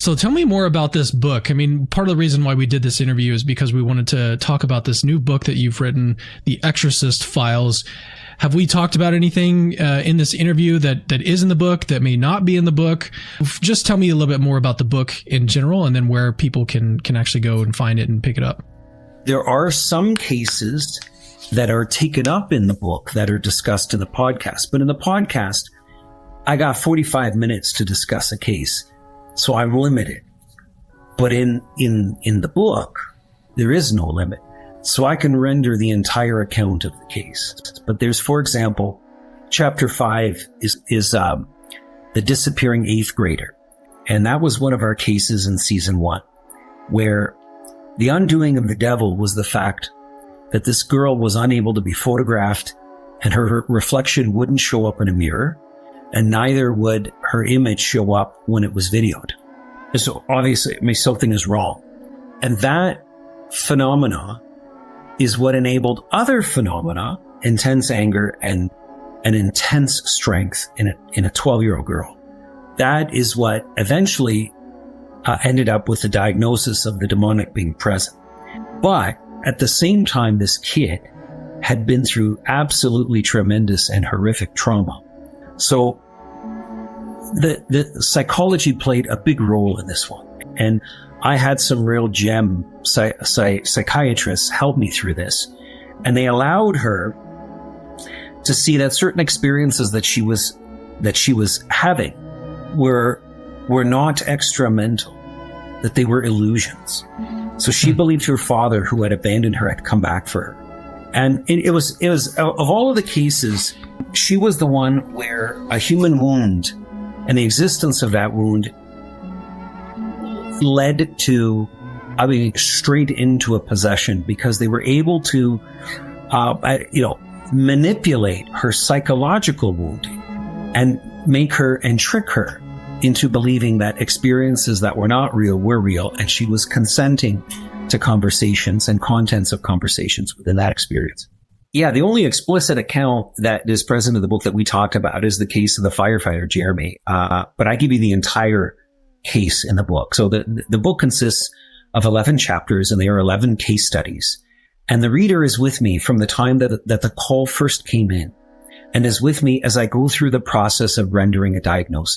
So tell me more about this book. I mean, part of the reason why we did this interview is because we wanted to talk about this new book that you've written, The Exorcist Files. Have we talked about anything in this interview that is in the book, that may not be in the book? Just tell me a little bit more about the book in general, and then where people can actually go and find it and pick it up. There are some cases that are taken up in the book that are discussed in the podcast. But in the podcast, I got 45 minutes to discuss a case. So I'm limited. But in the book, there is no limit. So I can render the entire account of the case. But there's, for example, chapter 5 is the disappearing 8th grader. And that was one of our cases in season 1, where the undoing of the devil was the fact that this girl was unable to be photographed, and her reflection wouldn't show up in a mirror, and neither would her image show up when it was videoed. And so obviously, I mean, something is wrong. And that phenomena is what enabled other phenomena, intense anger and an intense strength in a 12-year-old girl. That is what eventually ended up with the diagnosis of the demonic being present. But at the same time, this kid had been through absolutely tremendous and horrific trauma. So the psychology played a big role in this one. And I had some real gem psychiatrists help me through this. And they allowed her to see that certain experiences that she was having were not extra mental, that they were illusions. So she believed her father, who had abandoned her, had come back for her. And it was of all of the cases, she was the one where a human wound and the existence of that wound led to, straight into a possession, because they were able to, manipulate her psychological wounding and make her and trick her into believing that experiences that were not real were real, and she was consenting to conversations and contents of conversations within that experience. Yeah, the only explicit account that is present in the book that we talked about is the case of the firefighter, Jeremy. But I give you the entire case in the book. So the book consists of 11 chapters, and they are 11 case studies. And the reader is with me from the time that the call first came in, and is with me as I go through the process of rendering a diagnosis.